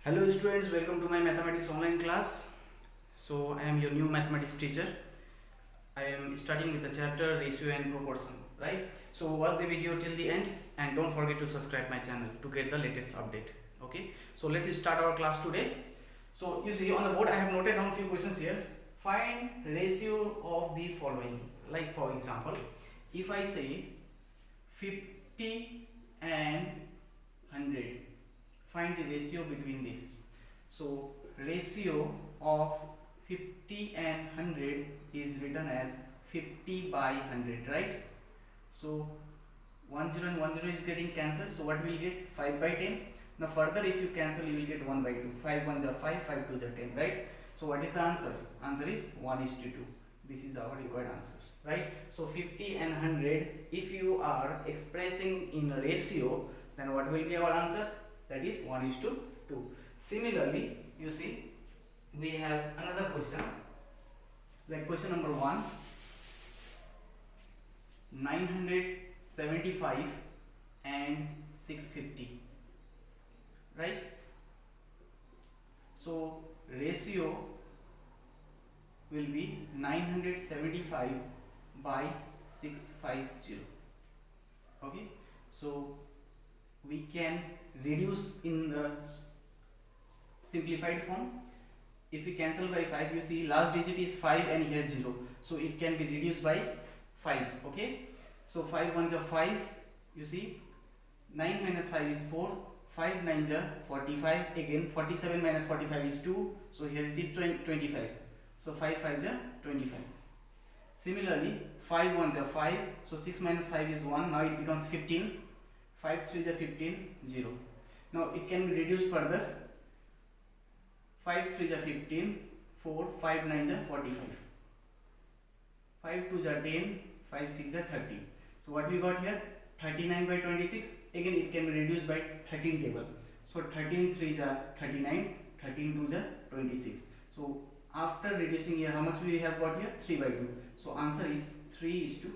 Hello students, welcome to my mathematics online class. So I am your new mathematics teacher. I am starting with the chapter ratio and proportion, right? So watch the video till the end and don't forget to subscribe my channel to get the latest update. Okay, so let's start our class today. So you see on the board I have noted down few questions here. Find ratio of the following. Like for example, if I say 50 and 100, find the ratio between this. So ratio of 50 and 100 is written as 50 by 100, right? So 10 and 10 is getting cancelled, so what we will get? 5 by 10. Now further if you cancel, you will get 1 by 2. 5 1s are 5, 5 2s are 10, right? So what is the answer? Answer is 1:2. This is our required answer, right? So 50 and 100, if you are expressing in a ratio, then what will be our answer? That is 1:2. Similarly, you see, we have another question, like question number 1, 975 and 650, right? So ratio will be 975 by 650. Okay, so we can reduce in the simplified form. If we cancel by 5, you see last digit is 5 and here 0, so it can be reduced by 5. Okay, so 5 1s are 5, you see 9 minus 5 is 4, 5 9s are 45, again 47 minus 45 is 2, so here it is 25, so 5 5s are 25. Similarly 5 1s are 5, so 6 minus 5 is 1, now it becomes 15, 5 3s are 15, 0. Now it can be reduced further, 5 3s are 15, 4, 5 9s are 45, 5 2s are 10, 5 6s are 30. So what we got here? 39 by 26, again it can be reduced by 13 table. So 13 3s are 39, 13 2s are 26. So after reducing here, how much we have got here? 3 by 2. So answer is 3:2,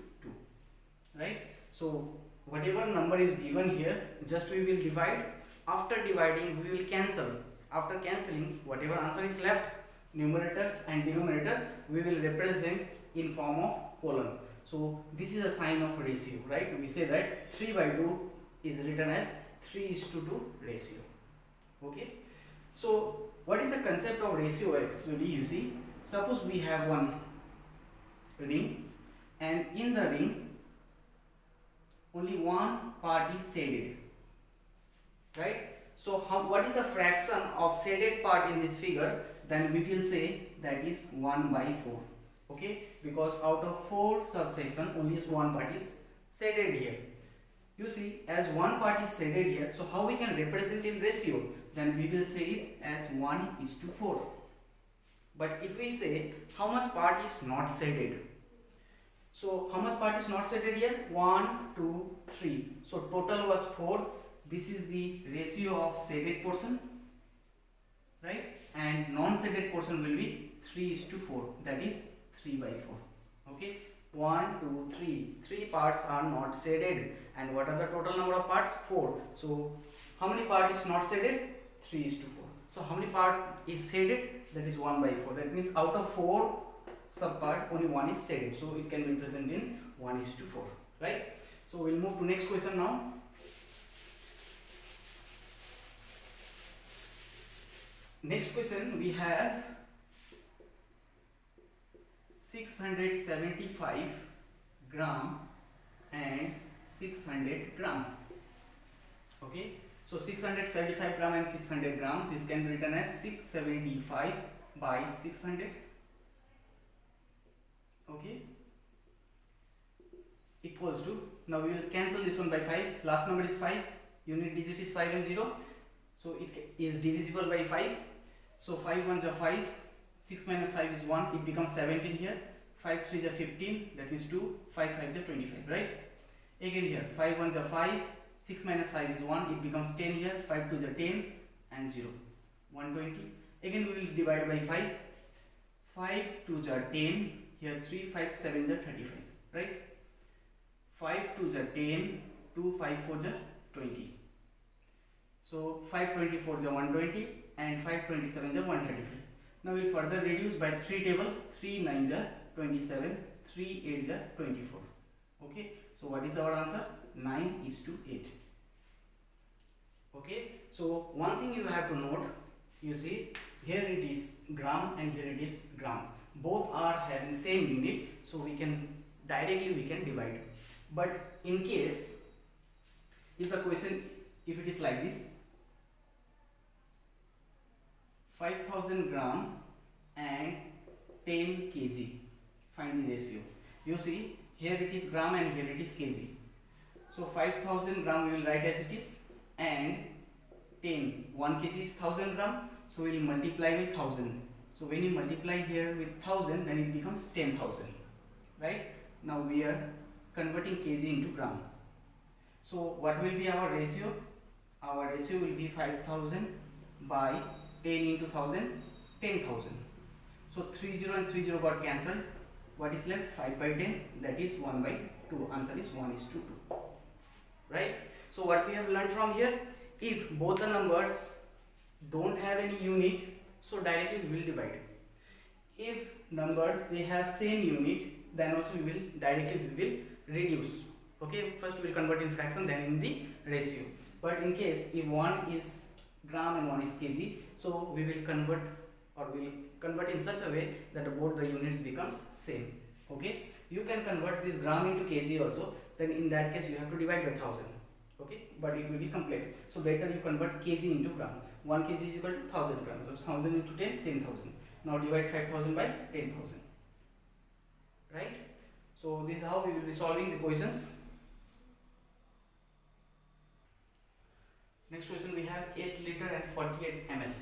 right? So whatever number is given here, just we will divide. After dividing, we will cancel. After cancelling, whatever answer is left, numerator and denominator, we will represent in form of colon. So this is a sign of ratio, right? We say that 3 by 2 is written as 3:2 ratio. Okay. So what is the concept of ratio actually? You see, suppose we have one ring, and in the ring only one part is shaded, right? So what is the fraction of shaded part in this figure? Then we will say that is 1 by 4. Okay, because out of 4 subsection, only one part is shaded here. You see, as one part is shaded here, so how we can represent in ratio? Then we will say it as 1:4. But if we say how much part is not shaded, so how much part is not shaded here? 1 2 3. So total was 4. This is the ratio of shaded portion, right? And non-shaded portion will be 3:4. That is 3 by 4. Okay, 1 2 3. 3 parts are not shaded, and what are the total number of parts? 4. So how many part is not shaded? 3:4. So how many part is shaded? That is 1 by 4. That means out of 4 sub part, only one is shaded, so it can be present in 1:4, right? So we'll move to next question now. Next question, we have 675 gram and 600 gram. Okay, so 675 gram and 600 gram, this can be written as 675 by 600. Okay, equals to, now we will cancel this one by 5, last number is 5, unit digit is 5 and 0, so it is divisible by 5. So 5 1s are 5, 6 minus 5 is 1, it becomes 17 here, 5 3s are 15, that means 2, 5 5s are 25, right? Again here, 5 1s are 5, 6 minus 5 is 1, it becomes 10 here, 5 2s are 10 and 0, 120. Again we will divide by 5, 5 2s are 10, here 3 5 7s are 35, right? 5 2s are 10, 2 5 4s are 20. So 5 24 is 120 and 527 is 135. Now we will further reduce by 3 table. 3 9 is 27, 3 8 is 24. Okay, so what is our answer? 9:8. Okay, so one thing you have to note, you see here it is gram and here it is gram. Both are having same unit, so we can directly divide. But in case if the question, if it is like this, 5000 gram and 10 kg, find the ratio. You see here it is gram and here it is kg. So 5000 gram we will write as it is, and 1 kg is 1000 gram, so we will multiply with 1000. So when you multiply here with 1000, then it becomes 10,000, right? Now we are converting kg into gram. So what will be our ratio? Our ratio will be 5000 by 10 into 1000, 10,000. So 30 and 30 got cancelled. What is left? 5 by 10, that is 1 by 2. Answer is 1:2. Right? So what we have learned from here, if both the numbers don't have any unit, so directly we will divide. If numbers they have same unit, then also we will directly reduce. Okay, first we will convert in fraction, then in the ratio. But in case if one is gram and one is kg, so we will convert, or we will convert in such a way that both the units becomes same. Okay, you can convert this gram into kg also, then in that case you have to divide by 1000. Okay, but it will be complex, so better you convert kg into gram. 1 kg is equal to 1000 grams, so 1000 into 10, 10,000. Now divide 5000 by 10,000. Right? So this is how we will be solving the questions. Next question we have 8 liter and 48 ml.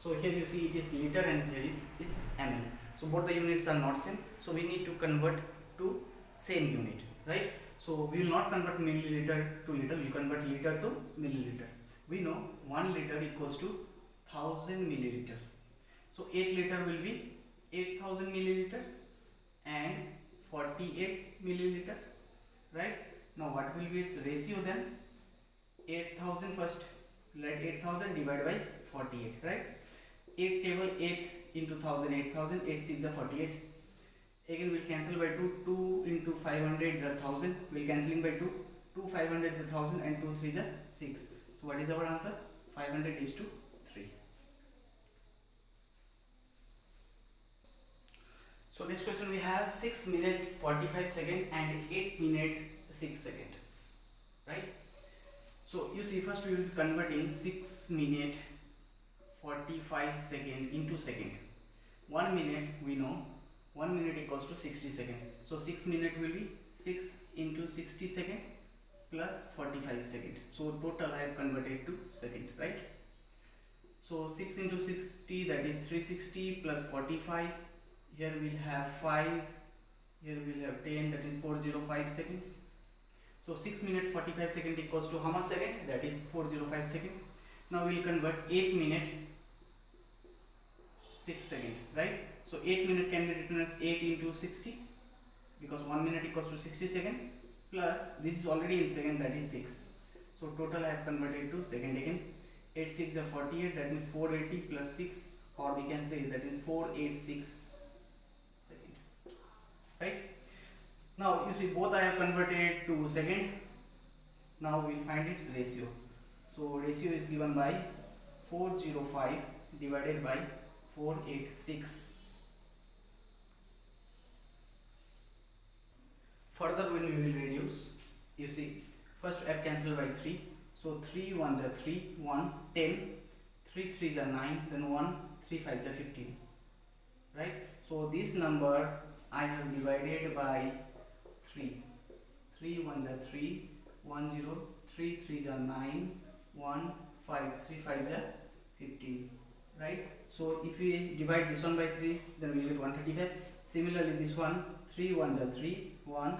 So here you see it is liter and here it is ml. So both the units are not same, so we need to convert to same unit, right? So we will not convert milliliter to liter, we will convert liter to milliliter. We know 1 liter equals to 1000 milliliter. So 8 liter will be 8000 milliliter and 48 milliliter, right? Now what will be its ratio then? 8000 first, let 8000 divided by 48, right? 8 table, 8 into 1000, 8000, 8 6 is 48. Again we will cancel by 2, 2 into 500 the 1000, we will cancelling by 2, 2 500 the 1000 and 2 3 is 6. So what is our answer? 500:3. So next question we have 6 minute 45 second and 8 minute 6 second, right? So you see first we will be converting 6 minute 45 second into second. 1 minute we know 1 minute equals to 60 second. So 6 minute will be 6 into 60 second plus 45 second. So total I have converted to second, right? So 6 into 60, that is 360 plus 45. Here we will have 5. Here we will have 10, that is 405 seconds. So 6 minute 45 second equals to how much second? That is 405 second. Now we will convert 8 minute 6 second, right? So 8 minute can be written as 8 into 60, because 1 minute equals to 60 second, plus this is already in second, that is 6. So total I have converted to second again. 8 6 is 48, that means 480 plus 6, or we can say that is 486 second, right? Now you see both I have converted to second. Now we will find its ratio. So ratio is given by 405 divided by 486. Further when we will reduce, you see first I have cancelled by 3. So 3 1s are 3, 1 10, 3 3s are 9, then 1 3 5s are 15, right? So this number I have divided by 3. 3 1s are 3, 1 0, 3 3s are 9, 1 5, 3 5s are 15, right? So if we divide this one by 3, then we will get 135. Similarly this one, 3 1s are 3, 1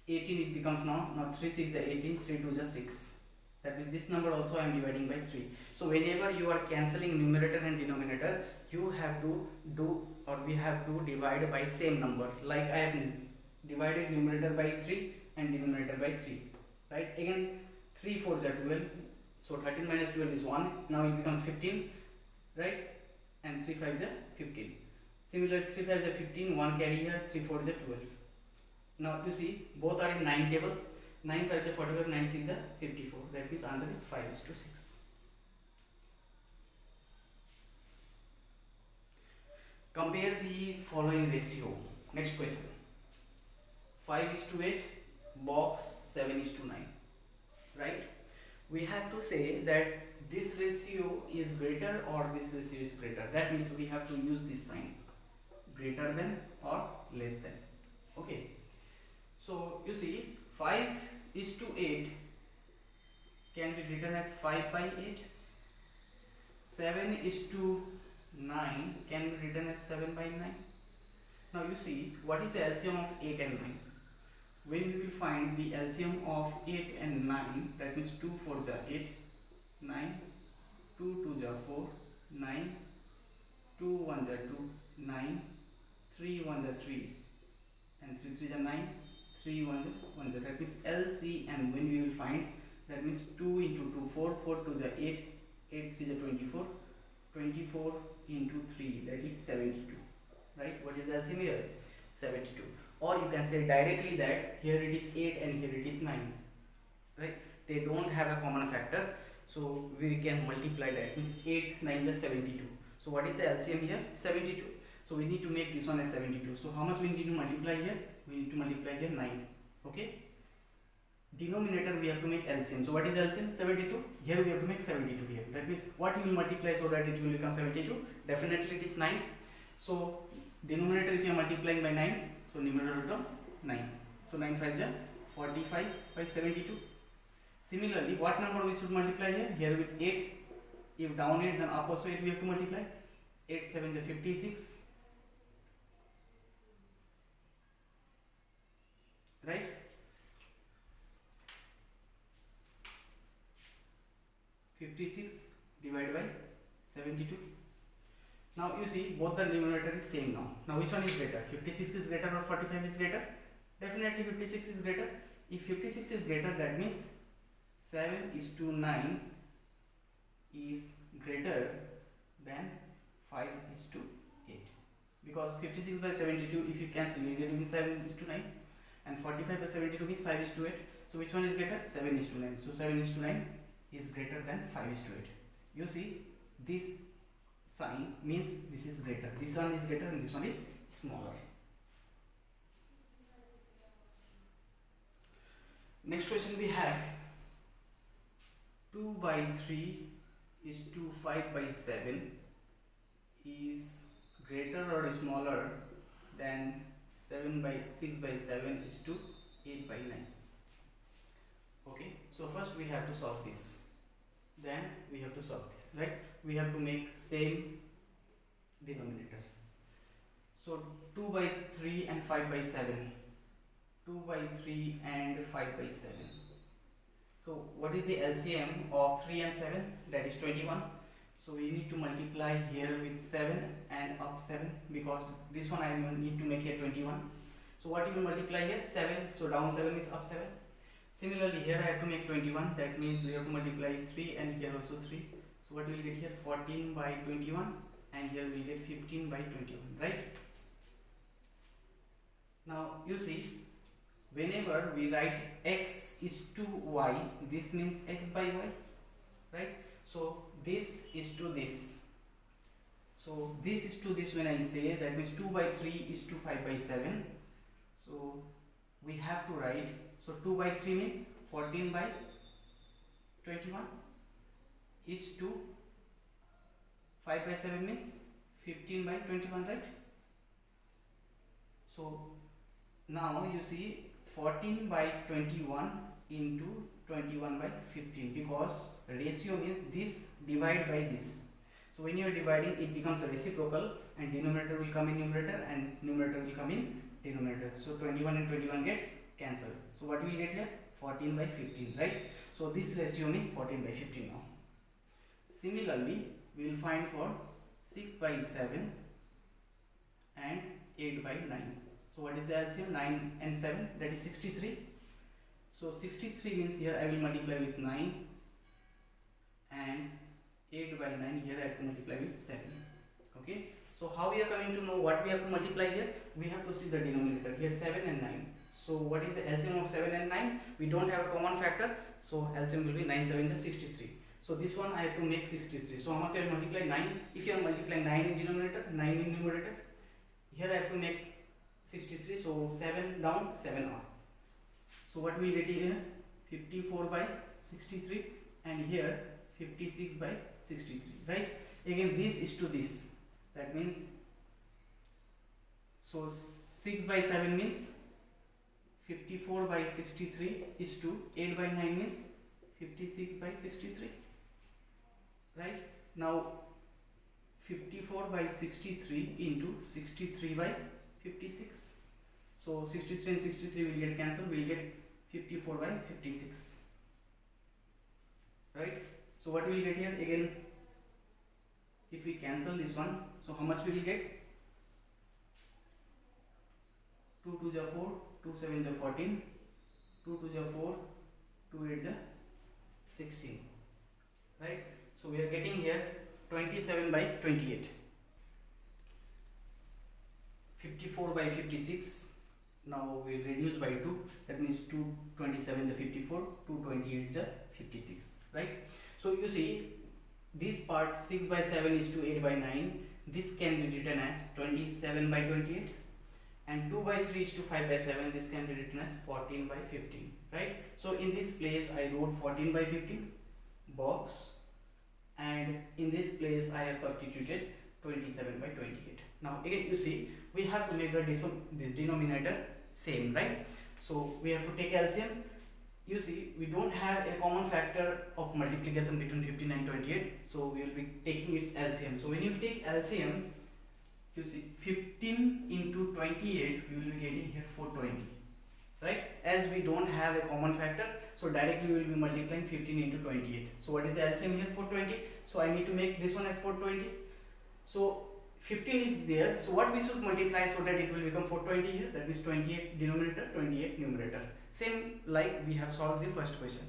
18 it becomes now 3 6 are 18, 3 2 are 6. That means this number also I am dividing by 3. So whenever you are cancelling numerator and denominator, you have to do, or we have to divide by same number. Like I have divided numerator by 3 and denominator by 3, right? Again 3 4 are 12, So 13 minus 12 is 1. Now it becomes 15, right? And 3 5s are 15. Similarly, 3 5s are 15, 1 carry here, 3 4s are 12. Now you see both are in 9 table. 9 5s are 45, 9 6s are 54. That means answer is 5:6. Compare the following ratio. Next question. 5:8, box 7:9. Right? We have to say that this ratio is greater or this ratio is greater. That means we have to use this sign, greater than or less than. Okay. So you see 5:8 can be written as 5/8. 7:9 can be written as 7/9. Now you see what is the LCM of 8 and 9. When we will find the LCM of 8 and 9, that means 2 4s are 8, 9, 2 2s are 4, 9, 2 1s are 2, 9, 3 1s are 3, and 3 3s are 9, 3 1s are 1. That means LCM when we will find, that means 2 into 2 4, 4 2s are 8, 8 3s are 24, 24 into 3, that is 72. Right? What is the LCM here? 72. Or you can say directly that here it is 8 and here it is 9. Right? They don't have a common factor, so we can multiply that. Means 8 9 is 72. So what is the LCM here? 72. So we need to make this one as 72. So how much we need to multiply here? We need to multiply here 9. Okay. Denominator we have to make LCM. So what is LCM? 72. Here we have to make 72 here. That means what you will multiply so that it will become 72? Definitely it is 9. So denominator if you are multiplying by 9, so numerator will become 9. So 9 5 is 45 by 72. Similarly, what number we should multiply here? Here with 8. If down 8, then up also 8 we have to multiply. 8 7 is 56. Right? divided by 72. Now you see both the numerator is same now. Now which one is greater? 56 is greater or 45 is greater? Definitely 56 is greater. If 56 is greater, that means 7:9 is greater than 5:8. Because 56 by 72, if you cancel, you get to be 7:9, and 45 by 72 means 5:8. So which one is greater? 7:9. So 7:9 is greater than 5:8. You see this sign means this is greater. This one is greater and this one is smaller. Next question we have 2 by 3 is to 5 by 7 is greater or smaller than 7 by 6 by 7 is to 8 by 9. Okay, so first we have to solve this. Then we have to solve this, right? We have to make same denominator. So 2 by 3 and 5 by 7. 2 by 3 and 5 by 7. So what is the LCM of 3 and 7? That is 21. So we need to multiply here with 7 and up 7, because this one I will need to make here 21. So what you will multiply here? 7. So down 7 is up 7. Similarly here I have to make 21. That means we have to multiply 3 and here also 3. So what we will get here? 14 by 21, and here we will get 15 by 21, right? Now you see, whenever we write x is to y, this means x by y, right? So this is to this. So this is to this when I say, that means 2 by 3 is to 5 by 7. So we have to write, so 2 by 3 means 14 by 21 is to 5 by 7 means 15 by 21, right? So now you see 14 by 21 into 21 by 15, because ratio is this divide by this. So when you are dividing, it becomes a reciprocal, and denominator will come in numerator and numerator will come in denominator. So 21 and 21 gets cancelled. So what we will get here? 14 by 15, right? So this ratio is 14 by 15 now. Similarly, we will find for 6 by 7 and 8 by 9. So what is the LCM? 9 and 7, that is 63. So 63 means here I will multiply with 9 and 8 by 9 here I have to multiply with 7. Okay, so how we are coming to know what we have to multiply here? We have to see the denominator here, 7 and 9. So what is the LCM of 7 and 9? We don't have a common factor, so LCM will be 9 7 is 63. So this one I have to make 63. So how much I will multiply? 9. If you are multiplying 9 in denominator, 9 in numerator, here I have to make 63. So 7 down, 7 up. So what we will get here? 54 by 63, and here 56 by 63. Right? Again, this is to this. That means, so 6 by 7 means 54 by 63 is to 8 by 9 means 56 by 63. Right? Now 54 by 63 into 63 by 56. So 63 and 63 will get cancelled. We will get 54 by 56. Right? So what we will get here? Again, if we cancel this one, so how much we will get? 2 2 are 4, 2 7 are 14, 2 2 are 4, 2 8 are 16. Right? So we are getting here 27 by 28. 54 by 56. Now we reduce by 2. That means 2 27 is 54, 2 28 is 56. Right? So you see, this part 6 by 7 is to 8 by 9. This can be written as 27 by 28. And 2 by 3 is to 5 by 7. This can be written as 14 by 15. Right? So in this place I wrote 14 by 15 box. And in this place I have substituted 27 by 28. Now again you see, we have to make this denominator same, right? So we have to take LCM. You see, we don't have a common factor of multiplication between 15 and 28, so we will be taking its LCM. So when you take LCM, you see 15 into 28, we will be getting here 420. Right? As we don't have a common factor, so directly we will be multiplying 15 into 28. So what is the LCM here? 420. So I need to make this one as 420. So 15 is there. So what we should multiply so that it will become 420 here? That means 28 denominator, 28 numerator. Same like we have solved the first question.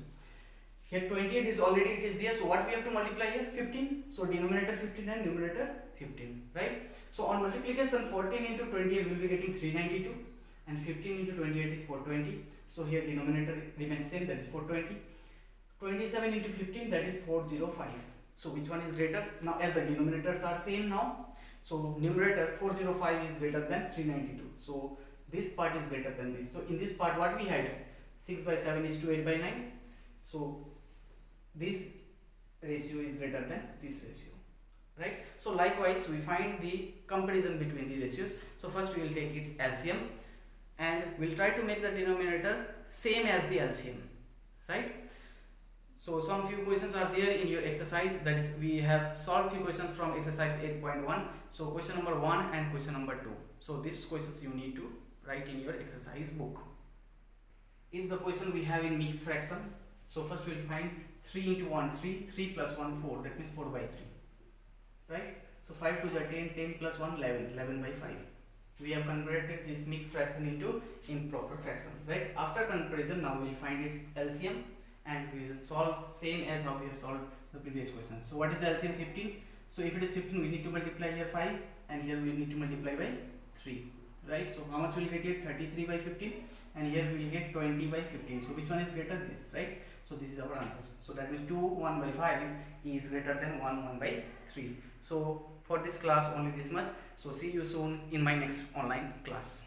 Here 28 is already it is there. So what we have to multiply here? 15. So denominator 15 and numerator 15. Right? So on multiplication, 14 into 28 we will be getting 392. And 15 into 28 is 420. So here denominator remains same, that is 420. 27 into 15, that is 405. So which one is greater? Now as the denominators are same now, so numerator 405 is greater than 392. So this part is greater than this. So in this part what we had? 6 by 7 is to 8 by 9. So this ratio is greater than this ratio. Right? So likewise we find the comparison between the ratios. So first we will take its LCM. And we'll try to make the denominator same as the LCM, right? So some few questions are there in your exercise, that is we have solved few questions from exercise 8.1. So question number 1 and question number 2. So these questions you need to write in your exercise book. In the question we have in mixed fraction. So first we will find 3 into 1 3, 3 plus 1 4, that means 4 by 3. Right? So 5 to the 10, 10 plus 1 11, 11 by 5. We have converted this mixed fraction into improper fraction. Right? After comparison, now we will find its LCM and we will solve same as how we have solved the previous questions. So what is the LCM? 15. So if it is 15, we need to multiply here 5 and here we need to multiply by 3. Right? So how much we will get here? 33 by 15 and here we will get 20 by 15. So which one is greater? This, right? So this is our answer. So that means 2 1 by 5 is greater than 1 1 by 3. So for this class only this much. So see you soon in my next online class.